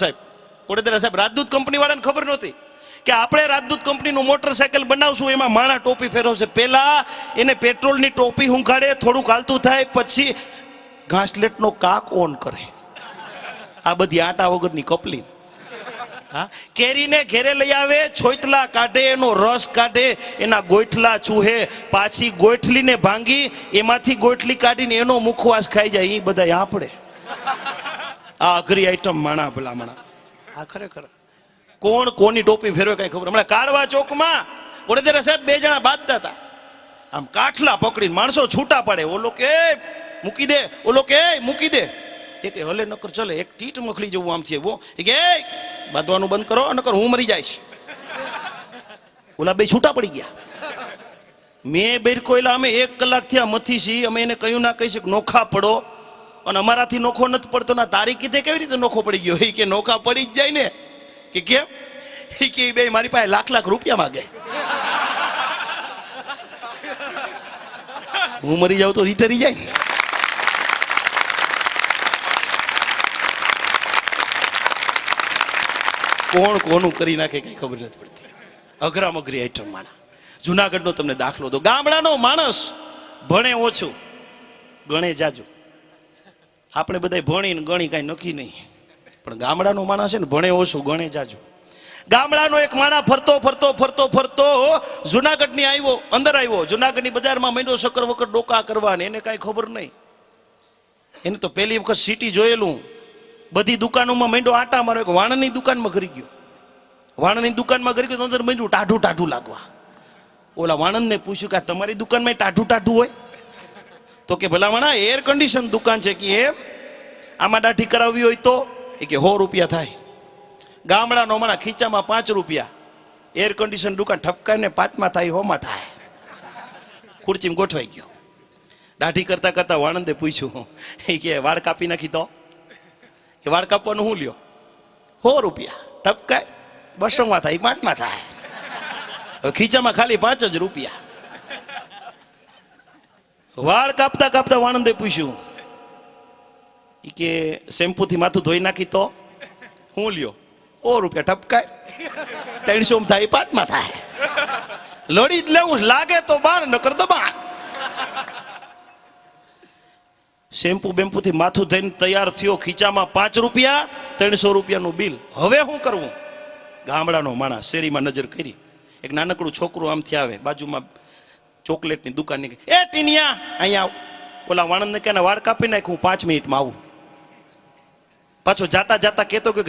સાહેબ, વડોદરા સાહેબ, રાજદૂત કંપની વાળાને ખબર નહોતી કે આપણે રાજદૂત કંપનીનું મોટરસાયકલ બનાવશું, એમાં માણા ટોપી ફેરવશે. પેલા એને પેટ્રોલની ટોપી હુંઘાડે, થોડુંક હાલતું થાય, પછી ઘાસલેટનો કાક ઓન કરે. આ બધી આટા વગરની કપલી. હા, કેરીને ઘેરે લઈ આવે, છોતલા કાઢે, એનો રસ કાઢે, એના ગોઠલા ચૂહે, પાછી ગોઠલીને ભાંગી, એમાંથી ગોઠલી કાઢીને એનો મુખવાસ ખાઈ જાય. એ બધા આપણે આ અઘરી આઈટમ માણા ભલામણા. આ ખરેખર કોણ કોની ટોપી ફેરવે કઈ ખબર. હમણાં કાળવા ચોકમાં વડોદરા સાહેબ 2 જણા બાંધતા હતા, આમ કાઠલા પકડીને, માણસો છૂટા પડે. ઓલો કે મૂકી દે, ઓલો કે મૂકી દે. એ કે હલે નકર ચલે, એક ટીટ મખલી જેવું આમ છે. એ કે બાંધવાનું બંધ કરો, નકર હું મરી જઈશ. ઓલા 2 છૂટા પડી ગયા. મેં બેરકોયલા અમે 1 કલાક થયા મથી છી. અમે એને કહ્યું ના કહી શક નોખા પડો, અને અમારાથી નોખો નથી પડતો. ના તારી કીધે કેવી રીતે નોખો પડી ગયો? એ કે નોખા પડી જ જાય ને. કે કેમ? એ કે બે મારી પાસે લાખ રૂપિયા માગે, હું મરી જાઉં તો હીટરી જાય. કોણ કોનું કરી નાખે કઈ ખબર નથી પડતી. અઘરામ અઘરી આઈટમ માણા. જુનાગઢનો તમને દાખલો દો. ગામડાનો માણસ ભણે ઓછું, ગણે જાજુ. આપણે બધા ભણીને ગણી કાંઈ નક્કી નહીં, પણ ગામડાનો માણસ છે ને ભણે ઓછું, ગણે જાજુ. ગામડાનો એક માણા ફરતો ફરતો ફરતો ફરતો જુનાગઢની આવ્યો, અંદર આવ્યો. જુનાગઢની બજારમાં માંડ્યો શક્કર વકર ડોકા કરવા, એને કાંઈ ખબર નહીં. એને તો પહેલી વખત સિટી જોયેલું. બધી દુકાનોમાં માંડ્યો આટા મારો. એક વાણની દુકાનમાં ઘરી ગયો. વાણની દુકાનમાં ઘરી ગયો તો અંદર માંડ્યું ટાઢું ટાઢું લાગવા. ઓલા વાણંદને પૂછ્યું કે તમારી દુકાનમાં ટાઢું ટાઢું હોય? તો કે ભલા વાણા એર કન્ડિશન દુકાન છે. કે એમ? આમાં દાઢી કરાવવી હોય તો? એ કે 100 રૂપિયા થાય. ગામડાનો માણા ખીચામાં 5 રૂપિયા. એર કન્ડિશન દુકાન ઠપકાઈને 5માં થાય, 100માં થાય. ખુરચીમાં ગોઠવાઈ ગયો. દાઢી કરતા કરતા વાણંદે પૂછ્યું, એ કે વાળ કાપી નાખી તો? કે વાળ કાપવાનું શું લ્યો? 100 રૂપિયા. ઠપકાય 200માં થાય, 5માં થાય. હવે ખીચામાં ખાલી 5 જ રૂપિયા. વાળ કાપતા કાપતા વાણંદે પૂછ્યું, એ કે શેમ્પૂથી માથું ધોઈ નાખી તો? હું લ્યો? 100 રૂપિયા. ઠપકાય 300માં થાય, 5માં થાય. લડી જ લેવું, લાગે તો બાણ, નકર દબાણ. શેમ્પુ બેમ્પુથી માથું થઈને તૈયાર થયો, ખીચામાં 5 રૂપિયા, 300 રૂપિયાનું બિલ. હવે શું કરવું? ગામડાનો માણસ શેરીમાં નજર કરી. એક નાનકડું છોકરું આમથી આવે, બાજુમાં ચોકલેટની દુકાન ની. એ ટીનિયા અહીંયા આવ. ઓલા વાણંદને કે વાળ કાપી નાખ, હું 5 મિનિટમાં આવું. પાછો જાતા જાતા કહેતો કે